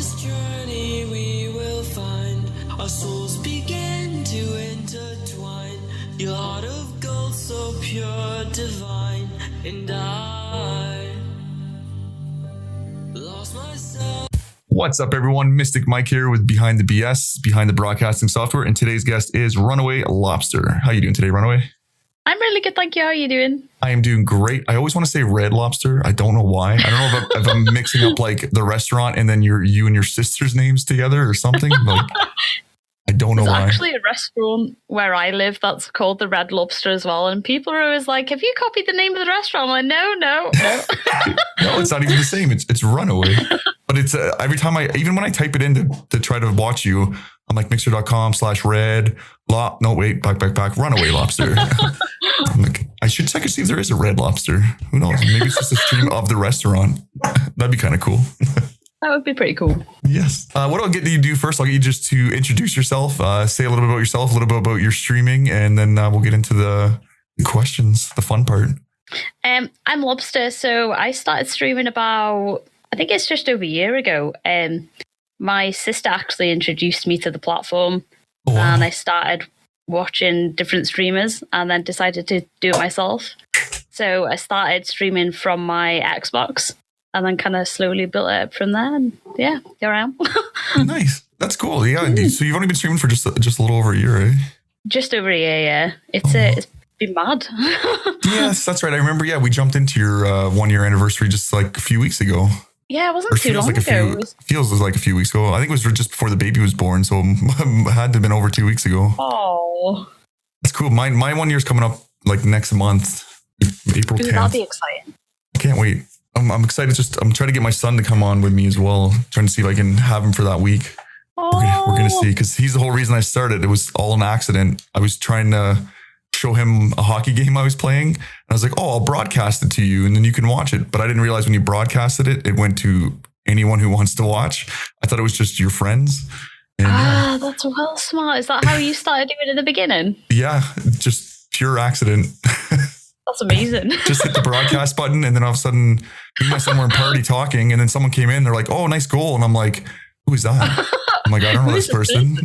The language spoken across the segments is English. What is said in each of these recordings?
this journey we will find our souls begin to intertwine. Your heart of gold, so pure, divine, and I lost myself. What's up, everyone? Mystic Mike here with Behind the BS, Behind the Broadcasting Software, and today's guest is Runaway Lobster. How are you doing today, Runaway? I'm really good, thank you. How are you doing? I am doing great. I always want to say Red Lobster. I don't know why. I don't know if I'm mixing up like the restaurant and then you and your sister's names together or something. Like, I don't know why. There's actually a restaurant where I live that's called the Red Lobster as well, and people are always like, "Have you copied the name of the restaurant?" I'm like, no. No, it's not even the same. It's Runaway. But it's every time even when I type it in to try to watch you, I'm like mixer.com/red. Back, Runaway Lobster. I'm like, I should check and see if there is a Red Lobster. Who knows? Maybe it's just a stream of the restaurant. That'd be kind of cool. That would be pretty cool. Yes. What I'll get you to do first, I'll get you just to introduce yourself, say a little bit about yourself, a little bit about your streaming, and then we'll get into the questions, the fun part. I'm Lobster, so I started streaming about, I think it's just over a year ago. My sister actually introduced me to the platform, and I started watching different streamers and then decided to do it myself. So I started streaming from my Xbox and then kind of slowly built it up from there. And yeah, here I am. Nice. That's cool. Yeah. So you've only been streaming for just a little over a year, eh? Just over a year, yeah. It's been mad. Yes, that's right. I remember, we jumped into your 1 year anniversary just like a few weeks ago. Yeah, it wasn't too long ago. Feels like a few weeks ago. I think it was just before the baby was born, so it had to have been over 2 weeks ago. Oh. That's cool. My 1 year's coming up like next month, April 10th. That'll be exciting. I can't wait. I'm excited. I'm trying to get my son to come on with me as well. Trying to see if I can have him for that week. Oh. We're going to see, because he's the whole reason I started. It was all an accident. I was trying to show him a hockey game I was playing. And I was like, I'll broadcast it to you and then you can watch it. But I didn't realize when you broadcasted it, it went to anyone who wants to watch. I thought it was just your friends. And, that's well smart. Is that how you started doing it in the beginning? Yeah, just pure accident. That's amazing. Just hit the broadcast button, and then all of a sudden, me and my son were in party talking, and then someone came in. They're like, "Oh, nice goal," and I'm like, "Who is that?" I'm like, "I don't know this person."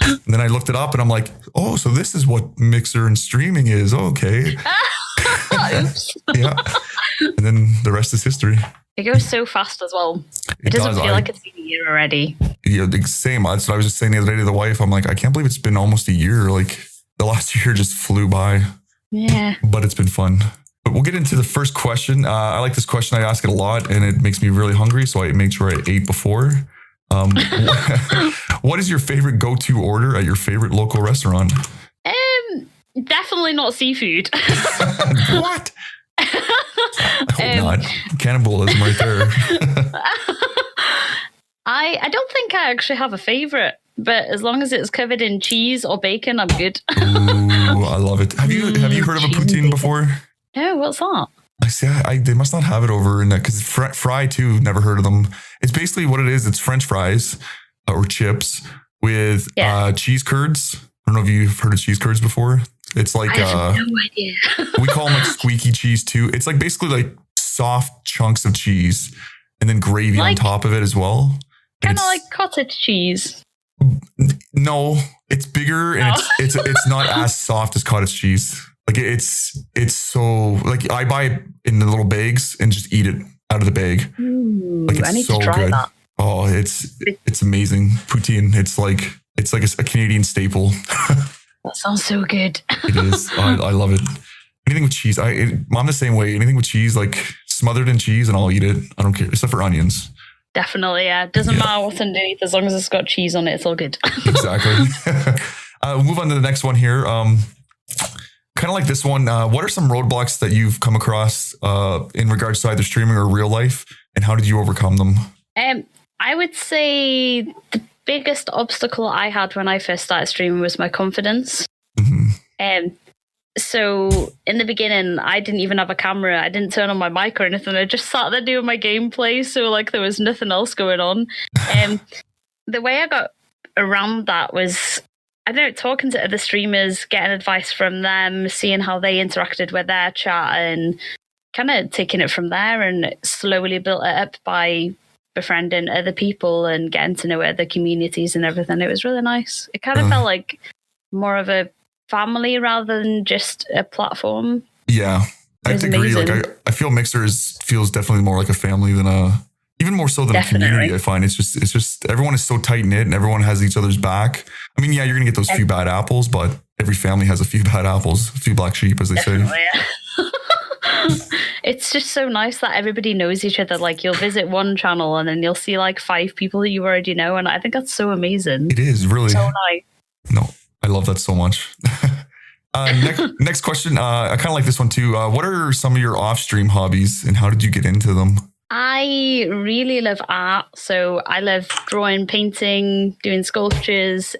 And then I looked it up, and I'm like, "Oh, so this is what Mixer and streaming is." Oh, okay. Oops. Yeah. And then the rest is history. It goes so fast as well. It doesn't feel like it's been a year already. Yeah, the same. That's what I was just saying the other day to the wife. I'm like, I can't believe it's been almost a year. Like the last year just flew by. Yeah. But it's been fun. But we'll get into the first question. I like this question. I ask it a lot and it makes me really hungry. So I made sure I ate before. What is your favorite go-to order at your favorite local restaurant? Definitely not seafood. What? I hope not. Cannibalism right there. I don't think I actually have a favorite, but as long as it's covered in cheese or bacon, I'm good. Ooh, I love it. Have you heard of a poutine before? No, what's that? I see. They must not have it over in that, because fry too. Never heard of them. It's basically what it is. It's French fries or chips with cheese curds. I don't know if you've heard of cheese curds before. It's like I have no idea. We call them like squeaky cheese too. It's like basically like soft chunks of cheese and then gravy on top of it as well. Kind of like cottage cheese. No, it's bigger and it's not as soft as cottage cheese. Like it's so like I buy it in the little bags and just eat it out of the bag. Ooh, like it's I need so to try good. that. Oh, it's amazing. Poutine. It's like a Canadian staple. That sounds so good. It is. I love it. Anything with cheese. I'm the same way. Anything with cheese, like smothered in cheese, and I'll eat it. I don't care, except for onions. Definitely, yeah. Doesn't matter what's underneath, as long as it's got cheese on it, it's all good. Exactly. We'll move on to the next one here. Kind of like this one. What are some roadblocks that you've come across in regards to either streaming or real life, and how did you overcome them? I would say the biggest obstacle I had when I first started streaming was my confidence. Mm-hmm. So in the beginning, I didn't even have a camera. I didn't turn on my mic or anything. I just sat there doing my gameplay. So like there was nothing else going on. The way I got around that was, I don't know, talking to other streamers, getting advice from them, seeing how they interacted with their chat and kind of taking it from there, and slowly built it up by befriending other people and getting to know other communities and everything. It was really nice. It kind of felt like more of a family rather than just a platform. Yeah, I have to agree. Like I feel Mixer feels definitely more like a family than even more so than a community. I find it's just everyone is so tight knit and everyone has each other's back. I mean, yeah, you're gonna get those few bad apples, but every family has a few bad apples, a few black sheep, as they say. Yeah. It's just so nice that everybody knows each other. Like you'll visit one channel and then you'll see like 5 people that you already know, and I think that's so amazing. It is really so nice. No, I love that so much. Next question. I kind of like this one too. What are some of your off-stream hobbies and how did you get into them? I really love art. So I love drawing, painting, doing sculptures,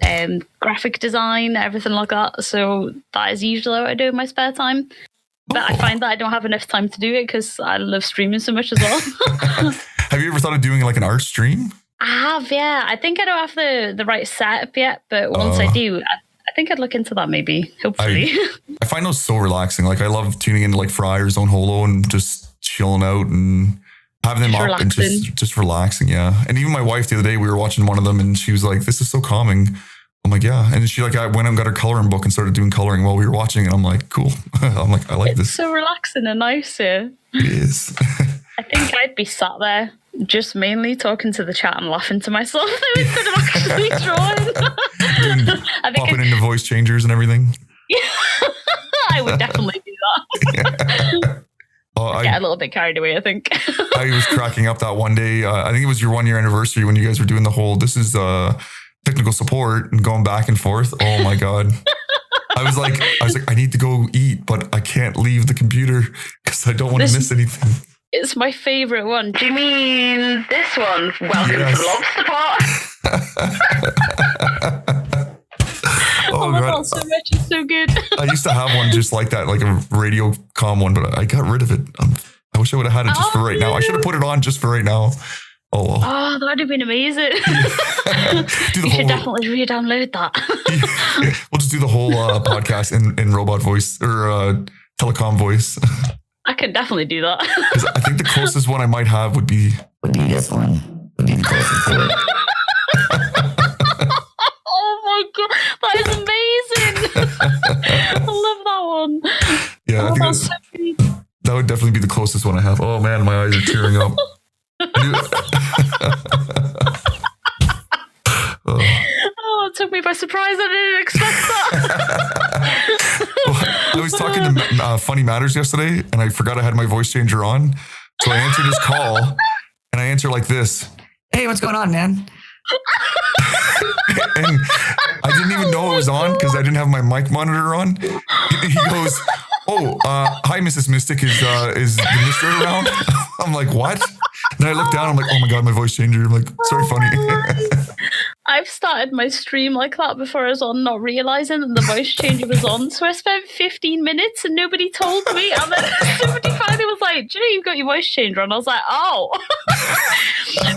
graphic design, everything like that. So that is usually what I do in my spare time. But I find that I don't have enough time to do it because I love streaming so much as well. Have you ever thought of doing like an art stream? I have, yeah. I think I don't have the right setup yet, but once I do, I think I'd look into that maybe, hopefully. I find those so relaxing. Like I love tuning into like Friar's Own Holo and just chilling out and having them up and just relaxing. Yeah. And even my wife the other day, we were watching one of them and she was like, this is so calming. I'm like, yeah. And she I went and got her coloring book and started doing coloring while we were watching. And I'm like, cool. I'm like, I like this. It's so relaxing and nice here. It is. I think I'd be sat there just mainly talking to the chat and laughing to myself instead of actually drawing. Popping into voice changers and everything. Yeah, I would definitely do that. Yeah. I get a little bit carried away, I think. I was cracking up that one day. I think it was your 1 year anniversary when you guys were doing the whole, this is technical support and going back and forth. Oh my God. I was like, I need to go eat, but I can't leave the computer because I don't want to miss anything. It's my favorite one. Do you mean this one? Welcome to the Lobster Pot. Oh my God, so much. It's so good. I used to have one just like that, like a radio comm one, but I got rid of it. I wish I would have had it just for right now. I should have put it on just for right now. Oh, well. Oh, that would have been amazing. You should definitely re-download that. We'll just do the whole podcast in robot voice or telecom voice. I could definitely do that. I think the closest one I might have would be this one. Would be the closest to it. Oh my God, that is amazing. I love that one. Yeah, I think that would definitely be the closest one I have. Oh man, my eyes are tearing up. Oh, it took me by surprise. I didn't expect that. Well, I was talking to Funny Matters yesterday and I forgot I had my voice changer on. So I answered his call and I answer like this. Hey, what's going on, man? And I didn't even know it was on because I didn't have my mic monitor on. He goes, oh, hi, Mrs. Mystic. Is the mister around? I'm like, what? And I look down. I'm like, oh my God, my voice changer. I'm like, sorry, Funny. I've started my stream like that before I was on, not realizing that the voice changer was on. So I spent 15 minutes and nobody told me. And then somebody finally was like, do you know you've got your voice changer on? I was like, oh.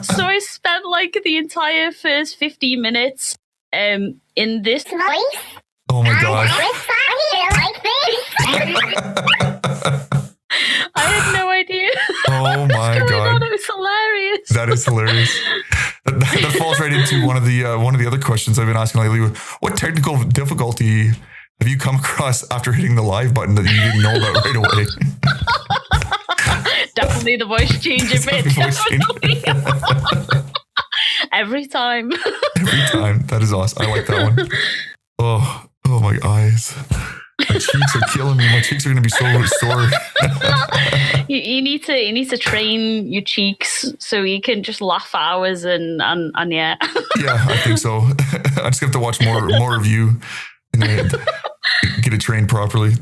So I spent like the entire first 15 minutes in this voice. Oh my God. I had no idea. Oh my God. It was hilarious. That is hilarious. That falls right into one of the other questions I've been asking lately. What technical difficulty have you come across after hitting the live button that you didn't know about right away? Definitely the voice changer bit. Every time. Every time. That is awesome. I like that one. Oh my eyes. My cheeks are killing me. My cheeks are going to be so sore. You need to train your cheeks so you can just laugh for hours and yeah. Yeah, I think so. I just have to watch more of you and get it trained properly.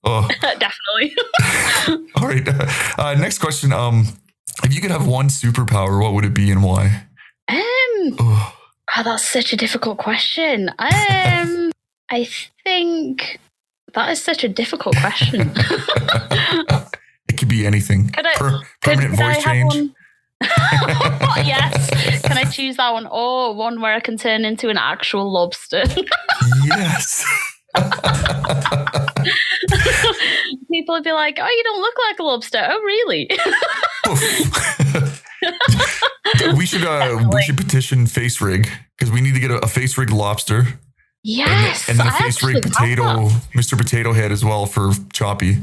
Oh, definitely. All right. Next question. If you could have one superpower, what would it be and why? Oh, that's such a difficult question. I think that is such a difficult question. It could be anything. Permanent voice change. Yes. Can I choose that one? Or one where I can turn into an actual lobster? Yes. People would be like, oh, you don't look like a lobster. Oh, really? We should petition face rig because we need to get a face rig lobster. Yes. And then a I face rig actually potato, have Mr. Potato Head as well for Choppy.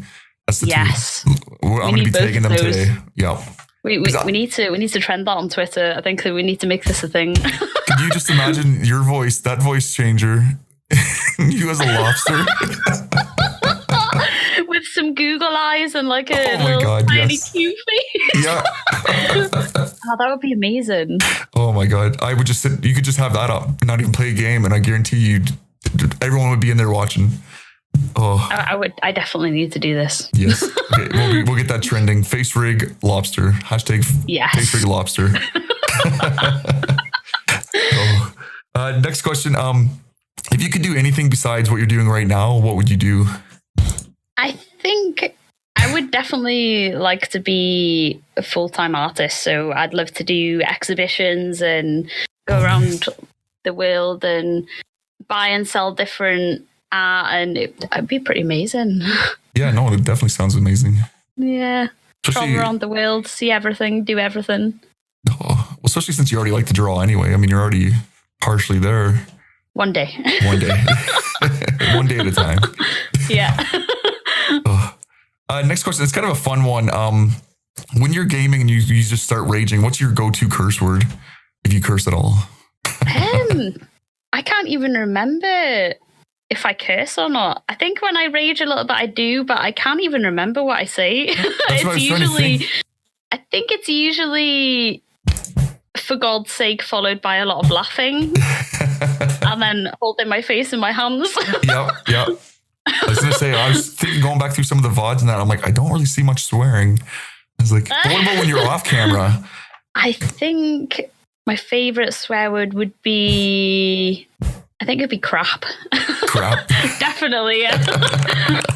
That's the Yes. two. I'm going to need be both tagging of them those. today. Yeah. We need to trend that on Twitter. I think that we need to make this a thing. Could you just imagine your voice, that voice changer, you as a lobster? With some Google eyes and like a Oh my little God, tiny yes. cute face. Yeah. Oh, that would be amazing. Oh my God. I would just sit, you could just have that up, not even play a game, and I guarantee you, everyone would be in there watching. Oh, I definitely need to do this. yes. Okay, we'll get that trending. Face rig lobster. Hashtag Yes. face rig lobster. Next question. If you could do anything besides what you're doing right now, what would you do? I think I would definitely like to be a full-time artist. So I'd love to do exhibitions and go around the world and buy and sell different art, and it'd be pretty amazing. Yeah, no, it definitely sounds amazing. Yeah. Especially, Travel around the world, see everything, do everything. well, especially since you already like to draw anyway. I mean, you're already partially there. One day. One day. One day at a time. Yeah. Next question. It's kind of a fun one. When you're gaming and you just start raging, what's your go-to curse word? If you curse at all. I can't even remember if I curse or not. I think when I rage a little bit, I do, but I can't even remember what I say. That's what I was It's trying to usually, think. I think it's usually, for God's sake, followed by a lot of laughing and then holding my face in my hands. Yep. I was going to say, I was thinking, going back through some of the VODs and that, I'm like, I don't really see much swearing. I was like, what about when you're off camera? I think my favorite swear word would be, I think it'd be crap. Crap. Definitely, yeah.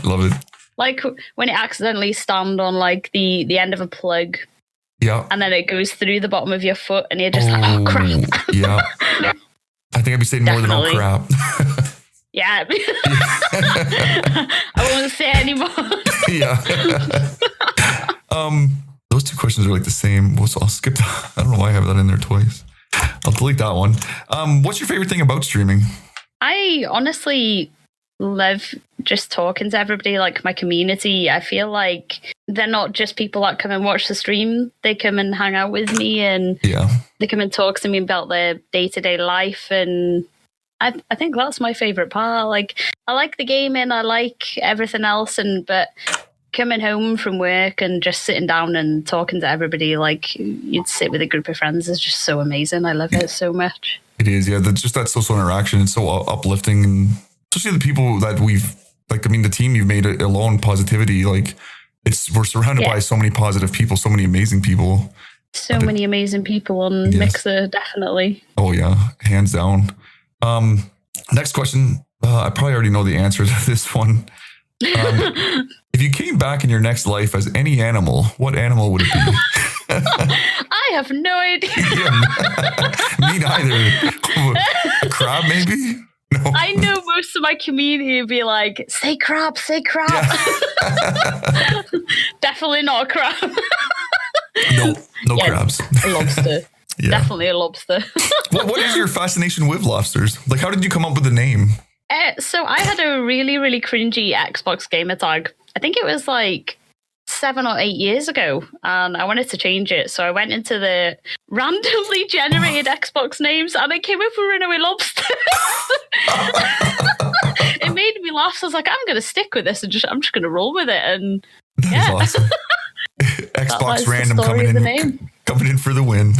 Love it. Like when it accidentally stand on like the end of a plug Yeah. and then it goes through the bottom of your foot and you're just like, oh crap. Yeah. I think I'd be saying more than oh Definitely. crap. Yeah. I won't say anymore. Yeah. Those two questions are like the same. So I'll skip that. I don't know why I have that in there twice. I'll delete that one. What's your favorite thing about streaming? I honestly love just talking to everybody, like my community. I feel like they're not just people that come and watch the stream. They come and hang out with me and they come and talk to me about their day-to-day life. And I think that's my favorite part. Like, I like the gaming, I like everything else, but coming home from work and just sitting down and talking to everybody, like you'd sit with a group of friends, is just so amazing. I love it so much. It is, yeah. Just that social interaction is so uplifting, and especially the people that we've, like, I mean, the team you've made alone, positivity, like we're surrounded by so many positive people, so many amazing people. So many amazing people on Mixer, definitely. Oh yeah, hands down. Next question. I probably already know the answer to this one. If you came back in your next life as any animal, what animal would it be? I have no idea. Me neither. A crab, maybe? No. I know most of my community would be like, say crab, say crab. Yeah. Definitely not a crab. No crabs. A lobster. Yeah. Definitely a lobster. What is your fascination with lobsters? Like, how did you come up with the name? So I had a really, really cringy Xbox gamer tag. I think it was like 7 or 8 years ago, and I wanted to change it. So I went into the randomly generated Xbox names, and I came up with Runaway Lobster. It made me laugh. So I was like, I'm going to stick with this, and I'm just going to roll with it. And that is awesome. Xbox random coming in for the win.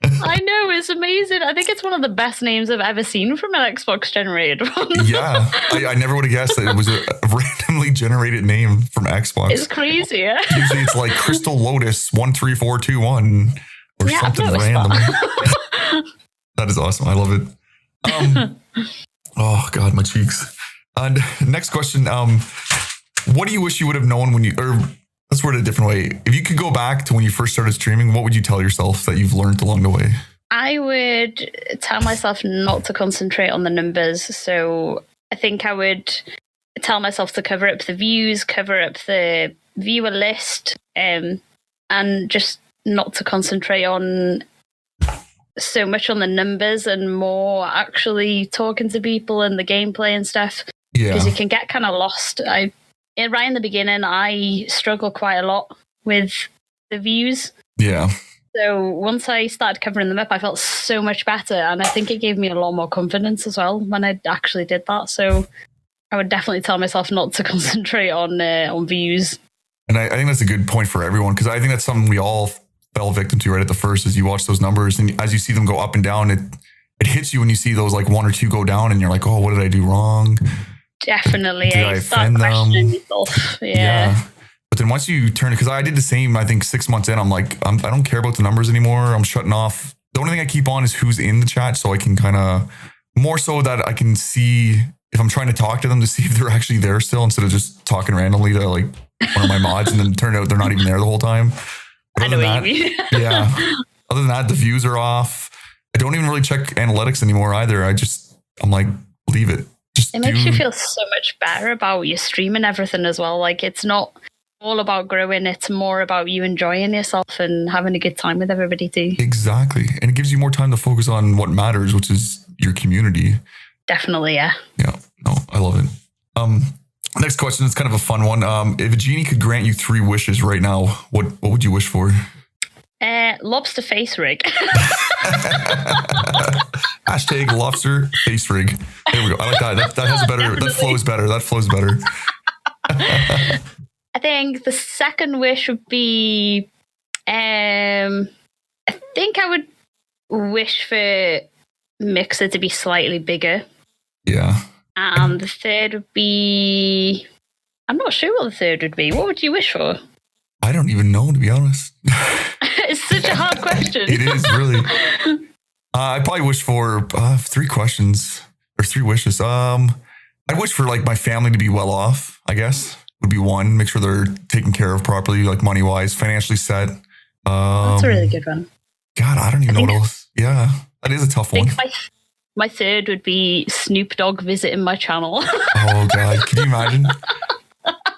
I know, it's amazing. I think it's one of the best names I've ever seen from an Xbox generated one. Yeah, I never would have guessed that it was a randomly generated name from Xbox. It's crazy, yeah? Usually it's like Crystal Lotus 13421 or something random. That is awesome. I love it. Oh God, my cheeks. Next question. What do you wish you would have known when you, or let's word it a different way. If you could go back to when you first started streaming, what would you tell yourself that you've learned along the way? I would tell myself not to concentrate on the numbers. So I think I would tell myself to cover up the views, cover up the viewer list, and just not to concentrate on so much on the numbers and more actually talking to people and the gameplay and stuff. Yeah. Because you can get kind of lost. Right in the beginning, I struggled quite a lot with the views. Yeah. So once I started covering them up, I felt so much better. And I think it gave me a lot more confidence as well when I actually did that. So I would definitely tell myself not to concentrate on views. And I think that's a good point for everyone, because I think that's something we all fell victim to right at the first, is you watch those numbers and as you see them go up and down, it hits you when you see those like one or two go down and you're like, oh, what did I do wrong? Definitely. Did I offend them? Yeah. But then once you turn it, because I did the same, I think 6 months in, I'm like, I don't care about the numbers anymore. I'm shutting off. The only thing I keep on is who's in the chat, so I can kind of, more so that I can see if I'm trying to talk to them to see if they're actually there still, instead of just talking randomly to like one of my mods and then turn out they're not even there the whole time. But I know what you mean. Yeah. Other than that, the views are off. I don't even really check analytics anymore either. I'm like, leave it. It makes you feel so much better about your stream and everything as well. Like, it's not all about growing, it's more about you enjoying yourself and having a good time with everybody too. Exactly. And it gives you more time to focus on what matters, which is your community. Definitely, yeah. Yeah. No, I love it. Next question is kind of a fun one. If a genie could grant you 3 wishes right now, what would you wish for? Lobster face rig. Hashtag lobster face rig. There we go. I like that. That has a better, that flows better. That flows better. I think the second wish would be, I think I would wish for Mixer to be slightly bigger. Yeah. And the third would be, I'm not sure what the third would be. What would you wish for? I don't even know, to be honest. It's such a hard question. It is, really. I probably wish for 3 questions or 3 wishes. I wish for like my family to be well off, I guess, would be one. Make sure they're taken care of properly, like money wise, financially set. That's a really good one. God, I don't even know what else. Yeah, that is a tough one. My third would be Snoop Dogg visiting my channel. Oh God, can you imagine?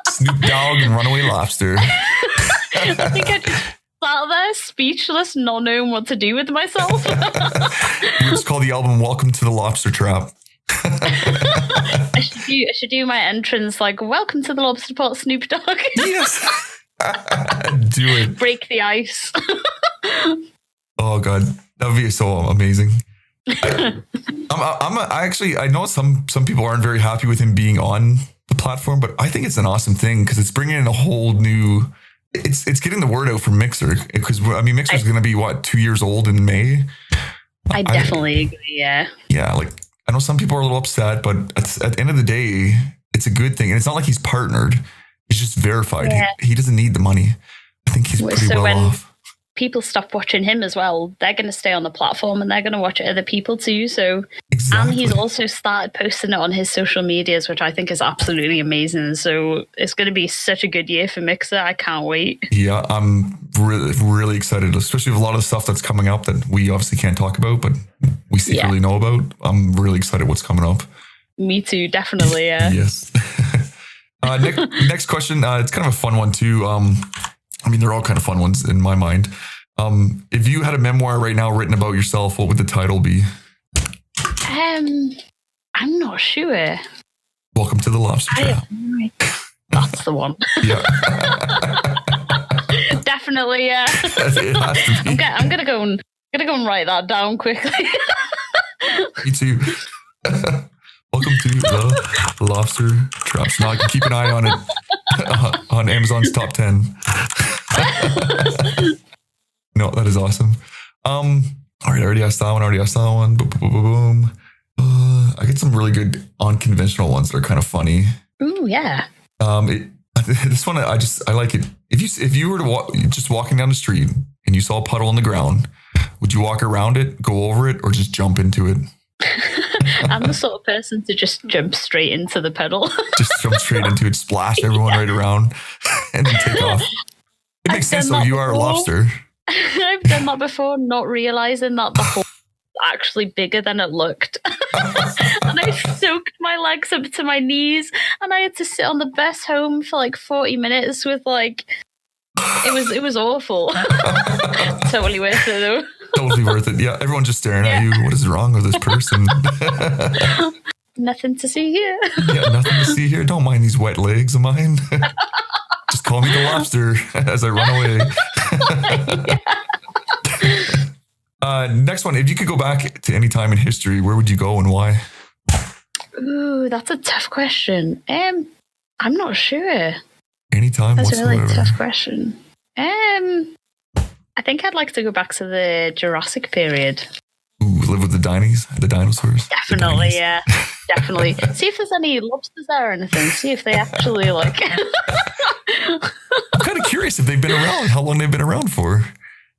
Snoop Dogg and Runaway Lobster. I think I just sat there speechless, not knowing what to do with myself. It's called the album Welcome to the Lobster Trap. I should do my entrance like, welcome to the Lobster Pot, Snoop Dogg. Yes. Do it. Break the ice. Oh God, that would be so amazing. I know some people aren't very happy with him being on the platform, but I think it's an awesome thing because it's bringing in a whole new. It's getting the word out from Mixer, because I mean Mixer's going to be 2 years old in May. I definitely agree. Yeah. Yeah, like I know some people are a little upset, but at the end of the day, it's a good thing, and it's not like he's partnered. He's just verified. Yeah. He doesn't need the money. I think he's pretty well off. People stop watching him as well, they're going to stay on the platform and they're going to watch other people too. So, exactly. And he's also started posting it on his social medias, which I think is absolutely amazing. So it's going to be such a good year for Mixer. I can't wait. Yeah, I'm really, really excited, especially with a lot of the stuff that's coming up that we obviously can't talk about, but we secretly know about. I'm really excited what's coming up. Me too, definitely. Yeah. Yes. Next question. It's kind of a fun one too. I mean, they're all kind of fun ones in my mind. If you had a memoir right now written about yourself, what would the title be? I'm not sure. Welcome to the Lobster Trap. That's the one. Yeah. Definitely, yeah. It has to be. I'm gonna go and write that down quickly. Me too. Welcome to the Lobster Trap. So now I can keep an eye on it on Amazon's top 10. No, that is awesome. All right, I already asked that one. Boom, boom, boom, boom. I get some really good unconventional ones that are kind of funny. Ooh, yeah. This one, I like it. If you were to just walking down the street and you saw a puddle on the ground, would you walk around it, go over it, or just jump into it? I'm the sort of person to just jump straight into the puddle. Just jump straight into it, splash everyone right around, and then take off. It makes sense though. You are a lobster. I've done that before, not realizing that the hole was actually bigger than it looked. And I soaked my legs up to my knees, and I had to sit on the bus home for like 40 minutes with like It was awful. Totally worth it though. Totally worth it. Yeah, everyone's just staring at you. What is wrong with this person? Nothing to see here. Yeah, nothing to see here. Don't mind these wet legs of mine. Just call me the lobster as I run away. Next one. If you could go back to any time in history, where would you go and why? Ooh, that's a tough question. I'm not sure. Anytime That's whatsoever. a really tough question. I think I'd like to go back to the Jurassic period. Ooh, live with the dinosaurs. Definitely, yeah. Definitely. See if there's any lobsters there or anything. See if they actually like. I'm kind of curious if they've been around, how long they've been around for.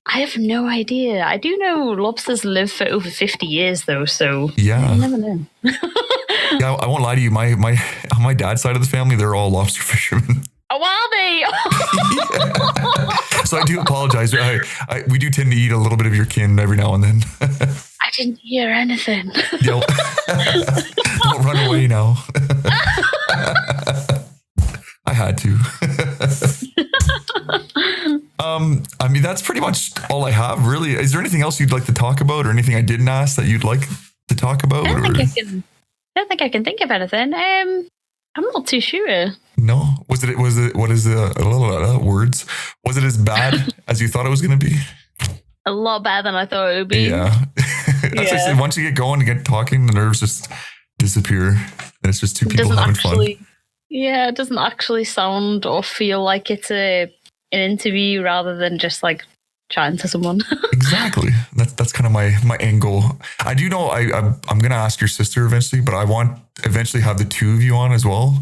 I have no idea. I do know lobsters live for over 50 years though, so Yeah. you never know. Yeah, I won't lie to you. My on my dad's side of the family, they're all lobster fishermen. Oh, are they? So I do apologize. We do tend to eat a little bit of your kin every now and then. I didn't hear anything. Yo, don't run away now. I had to. I mean, that's pretty much all I have, really. Is there anything else you'd like to talk about, or anything I didn't ask that you'd like to talk about? I don't think I can think of anything. I'm not too sure. No. Was it? What is the words? Was it as bad as you thought it was going to be? A lot better than I thought it would be. Yeah. That's actually, once you get going and get talking, the nerves just disappear, and it's just two people having fun. Yeah, it doesn't actually sound or feel like it's an interview rather than just like chatting to someone. Exactly. That's kind of my end goal. I do know I'm gonna ask your sister eventually, but I want eventually have the two of you on as well.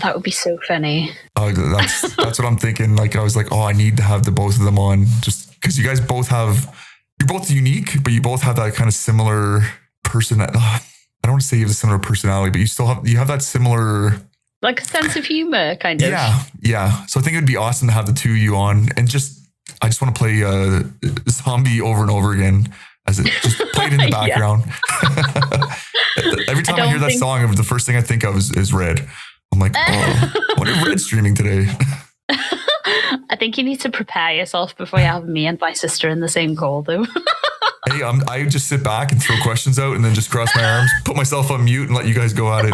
That would be so funny. That's what I'm thinking. Like I was like, I need to have the both of them on, just because you guys you're both unique, but you both have that kind of similar person. I don't want to say you have a similar personality, but you have that similar. Like a sense of humor, kind of. Yeah. So I think it would be awesome to have the two of you on, and I just want to play Zombie over and over again, as it just played in the background. Every time I hear that song, the first thing I think of is Red. I'm like, what is Red streaming today? I think you need to prepare yourself before you have me and my sister in the same call, though. Hey, I just sit back and throw questions out and then just cross my arms, put myself on mute and let you guys go at it.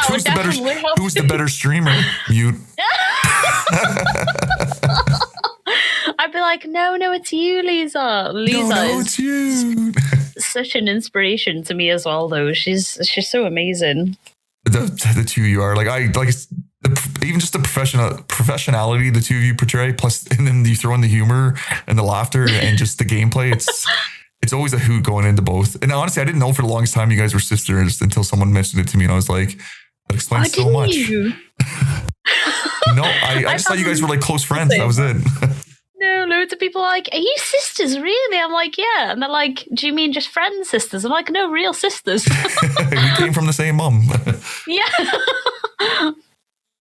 Who's the better streamer? Mute. I'd be like, no, it's you, Lisa. Lisa no, it's you. Such an inspiration to me as well, though. She's so amazing. The two of you are even just the professionality the two of you portray, plus and then you throw in the humor and the laughter and just the gameplay. It's always a hoot going into both. And honestly, I didn't know for the longest time you guys were sisters until someone mentioned it to me, and I was like, that explains so much. You? No, I just thought you guys were like close friends. That was it. No, loads of people are like, are you sisters, really? I'm like, yeah. And they're like, do you mean just friend sisters? I'm like, no, real sisters. We came from the same mom. Yeah.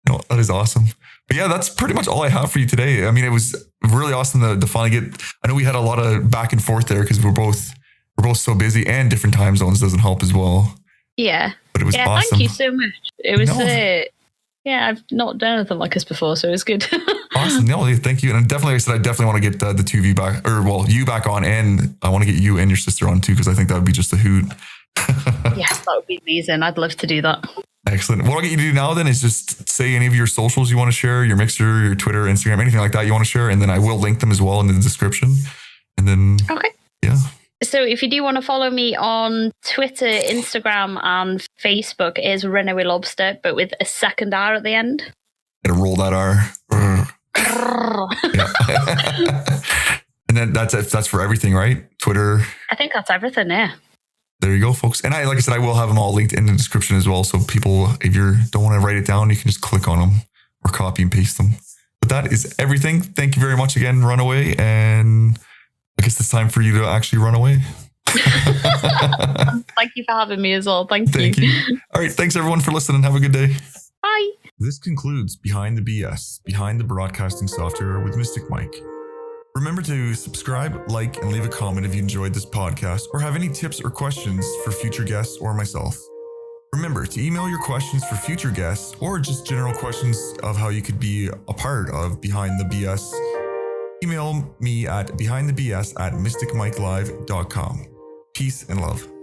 No, that is awesome. But yeah, that's pretty much all I have for you today. I mean, it was really awesome to finally get, I know we had a lot of back and forth there because we're both so busy, and different time zones doesn't help as well. Yeah. But it was awesome. Thank you so much. It was, I've not done anything like this before, so it was good. Awesome. No, thank you. And definitely, I definitely want to get the two of you back, you back on, and I want to get you and your sister on too, because I think that would be just a hoot. Yes, that would be amazing. I'd love to do that. Excellent. What I'll get you to do now then is just say any of your socials you want to share, your Mixer, your Twitter, Instagram, anything like that you want to share, and then I will link them as well in the description. And then, okay. Yeah. So if you do want to follow me on Twitter, Instagram, and Facebook, is RunawayLobster, but with a second R at the end. Gotta roll that R. And then that's for everything, right? Twitter. I think that's everything, yeah. There you go, folks. And like I said, I will have them all linked in the description as well. So people, if you don't want to write it down, you can just click on them or copy and paste them. But that is everything. Thank you very much again, Runaway. And I guess it's time for you to actually run away. Thank you for having me as well. Thank you. All right. Thanks everyone for listening. Have a good day. Bye. This concludes Behind the BS, Behind the Broadcasting Software with Mystic Mike. Remember to subscribe, like, and leave a comment if you enjoyed this podcast or have any tips or questions for future guests or myself. Remember to email your questions for future guests or just general questions of how you could be a part of Behind the BS. Email me at behindthebs@mysticmikelive.com. Peace and love.